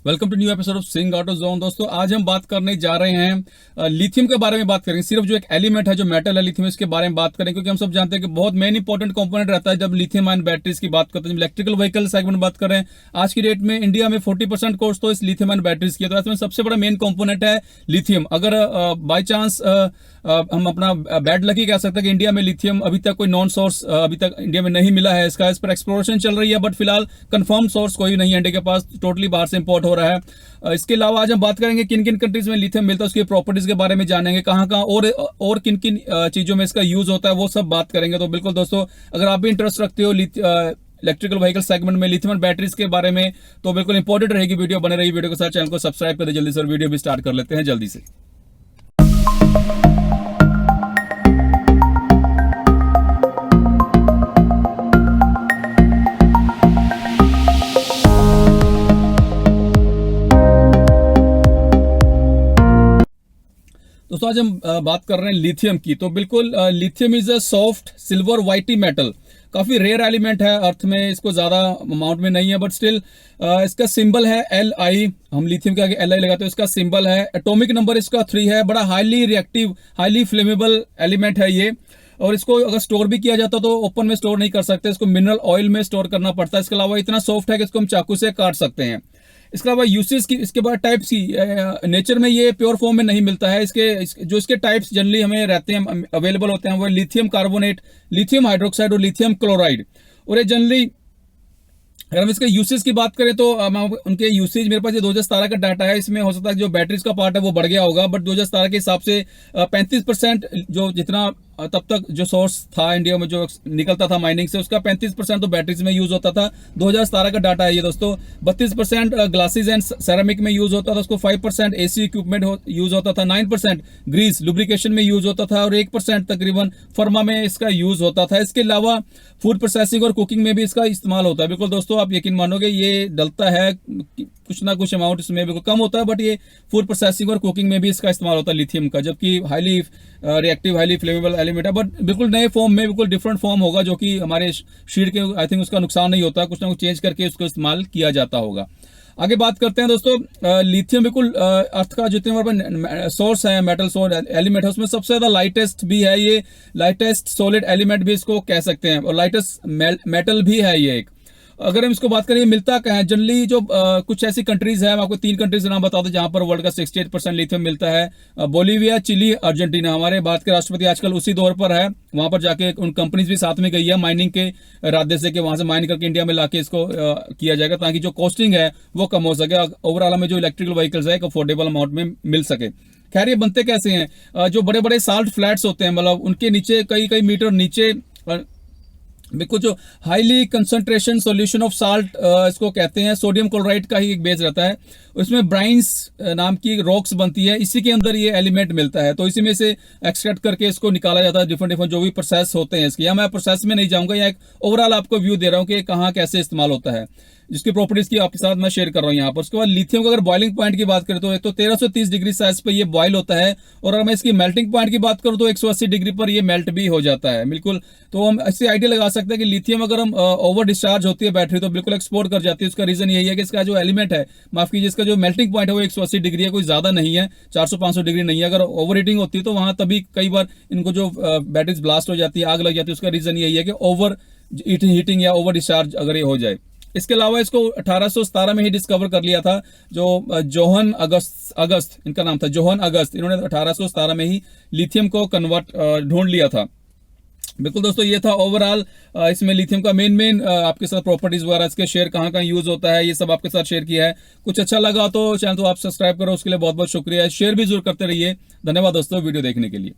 Welcome to new episode of Singh Auto Zone. दोस्तों, आज हम बात करने जा रहे हैं लिथियम के बारे में बात करेंगे। सिर्फ जो एक एलिमेंट है, जो मेटल है लिथियम, इसके बारे में बात करेंगे, क्योंकि हम सब जानते हैं कि बहुत मेन इंपॉर्टेंट कंपोनेंट रहता है जब लिथियम आयन बैटरीज की बात करते हैं। इलेक्ट्रिकल व्हीकल सेगमेंट बात कर रहे हैं, आज की डेट में इंडिया में 40% कोर्स तो इस लिथियम आयन बैटरीज की है। तो इसमें सबसे बड़ा मेन कंपोनेंट है लिथियम। अगर बाई चांस हम अपना बैड लकी कह सकते हैं कि इंडिया में लिथियम अभी तक कोई नॉन सोर्स अभी तक इंडिया में नहीं मिला है। इसका इस पर एक्सप्लोरेशन चल रही है, बट फिलहाल कंफर्म सोर्स कोई नहीं है इंडिया के पास, टोटली बाहर से इंपोर्ट हो रहा है। इसके अलावा आज हम बात करेंगे किन किन कंट्रीज में लिथियम मिलता है, उसकी प्रॉपर्टीज के बारे में जानेंगे, कहाँ कहाँ और किन किन चीजों में इसका यूज होता है, वो सब बात करेंगे। तो बिल्कुल दोस्तों, अगर आप भी इंटरेस्ट रखते हो इलेक्ट्रिकल व्हीकल सेगमेंट में लिथियम बैटरीज के बारे में, तो बिल्कुल इंपॉर्टेंट रहेगी वीडियो, बने रही वीडियो के साथ। चैनल को सब्सक्राइब कर दे जल्दी से, और वीडियो भी स्टार्ट कर लेते हैं जल्दी से। दोस्तों, आज हम बात कर रहे हैं लिथियम की। तो बिल्कुल lithium is a soft silver whitey metal, काफी रेयर एलिमेंट है अर्थ में, इसको ज्यादा अमाउंट में नहीं है, बट स्टिल इसका सिंबल है Li। हम लिथियम के आगे Li लगाते हैं, इसका सिंबल है। एटॉमिक नंबर इसका 3 है। बड़ा highly reactive, highly flammable element है ये। और इसको अगर स्टोर भी किया जाता तो ओपन में स्टोर नहीं कर सकते, इसको मिनरल ऑयल में स्टोर करना पड़ता है। इसके अलावा इतना सॉफ्ट है कि इसको हम चाकू से काट सकते हैं। इसके अलावा यूसेज की, इसके बाद टाइप्स की, नेचर में ये प्योर फॉर्म में नहीं मिलता है। जो इसके टाइप्स जनरली हमें रहते हैं, अवेलेबल होते हैं, वो लिथियम कार्बोनेट, लिथियम हाइड्रोक्साइड और लिथियम क्लोराइड। और ये जनरली अगर हम इसके यूसेज की बात करें तो उनके यूसेज, मेरे पास ये 2017 का डाटा है, इसमें हो सकता है जो बैटरीज का पार्ट है वो बढ़ गया होगा, बट 2017 के हिसाब से 35% जो जितना तब तक जो सोर्स था इंडिया में जो निकलता था माइनिंग से, उसका 35% तो बैटरीज में यूज होता था। 2017 का डाटा है ये दोस्तों। 32% ग्लासेस एंड सेरामिक में यूज होता था, उसको 5% एसी इक्विपमेंट यूज होता था, 9% ग्रीस लुब्रिकेशन में यूज होता था, और 1% तकरीबन फर्मा में इसका यूज होता था। इसके अलावा फूड प्रोसेसिंग और कुकिंग में भी इसका इस्तेमाल होता है। बिल्कुल दोस्तों, आप यकीन मानोगे ये डलता है, कुछ ना कुछ अमाउंट इसमें बिल्कुल कम होता है, बट ये फूड प्रोसेसिंग और कुकिंग में भी इसका इस्तेमाल होता है लिथियम का, जबकि highly reactive, highly flammable element है, बट बिल्कुल नए फॉर्म में, बिल्कुल डिफरेंट फॉर्म होगा, जो कि हमारे शरीर के आई थिंक उसका नुकसान नहीं होता, कुछ ना कुछ चेंज करके उसको इस्तेमाल किया जाता होगा। आगे बात करते हैं दोस्तों, लिथियम बिल्कुल अर्थ का जितने हमारे सोर्स है, मेटल सोर्स एलिमेंट है, उसमें सबसे ज्यादा लाइटेस्ट भी है ये, लाइटेस्ट सॉलिड एलिमेंट भी इसको कह सकते हैं, और लाइटेस्ट मेटल भी है ये एक। अगर हम इसको बात करें मिलता कहाँ है, जनरली जो कुछ ऐसी कंट्रीज है, मैं आपको 3 कंट्रीज नाम बता दूं जहां पर वर्ल्ड का 68% लिथियम मिलता है। Bolivia, Chile, Argentina. हमारे भारत के राष्ट्रपति आजकल उसी दौर पर है, वहां पर जाके उन कंपनीज भी साथ में गई है माइनिंग के इरादे से, कि वहां से माइन करके इंडिया में लाके इसको किया जाएगा, ताकि जो कॉस्टिंग है वो कम हो सके, ओवरऑल में जो इलेक्ट्रिकल व्हीकल्स है एक अफोर्डेबल अमाउंट में मिल सके। खैर, ये बनते कैसे हैं? जो बड़े बड़े साल्ट फ्लैट्स होते हैं, मतलब उनके नीचे कई कई मीटर नीचे बिल्कुल जो highly concentration solution of salt इसको कहते हैं, सोडियम क्लोराइड का ही एक बेस रहता है, उसमें ब्राइंस नाम की रॉक्स बनती है, इसी के अंदर ये एलिमेंट मिलता है। तो इसी में से एक्सट्रैक्ट करके इसको निकाला जाता है। डिफरेंट जो भी प्रोसेस होते हैं इसके, या मैं प्रोसेस में नहीं जाऊंगा, या एक ओवरऑल आपको व्यू दे रहा हूँ कि कहाँ कैसे इस्तेमाल होता है, जिसकी प्रॉपर्टीज की आपके साथ मैं शेयर कर रहा हूँ यहाँ पर। उसके बाद लिथियम का अगर बॉइलिंग पॉइंट की बात करें तो एक तो 1330 डिग्री सेल्सियस पे ये बॉयल होता है, और अगर मैं इसकी मेल्टिंग पॉइंट की बात करूँ तो 180 डिग्री पर ये मेल्ट भी हो जाता है। बिल्कुल, तो हम इससे आइडिया लगा सकते हैं कि लिथियम अगर हम ओवर डिस्चार्ज होती है बैटरी तो बिल्कुल एक्सपोर्ट कर जाती है। उसका रीजन यही है कि इसका जो एलिमेंट है, माफ कीजिए, इसका जो मेल्टिंग पॉइंट है वो 180 डिग्री है, कोई ज्यादा नहीं है, 400-500 डिग्री नहीं है। अगर ओवर हीटिंग होती है तो वहां तभी कई बार इनको जो बैटरीज ब्लास्ट हो जाती है, आग लग जाती है, उसका रीजन यही है कि ओवर हीटिंग या ओवर डिस्चार्ज अगर ये हो जाए। इसके अलावा इसको 1817 में ही डिस्कवर कर लिया था, जो जोहन अगस्त इनका नाम था, जोहन अगस्त। इन्होंने 1817 में ही लिथियम को कन्वर्ट ढूंढ लिया था। बिल्कुल दोस्तों, ये था ओवरऑल इसमें लिथियम का मेन आपके साथ प्रॉपर्टीज वगैरह, इसके शेयर कहाँ कहाँ यूज होता है, ये सब आपके साथ शेयर किया है। कुछ अच्छा लगा तो चैनल तो आप सब्सक्राइब करो, उसके लिए बहुत बहुत शुक्रिया। शेयर भी जरूर करते रहिए। धन्यवाद दोस्तों वीडियो देखने के लिए।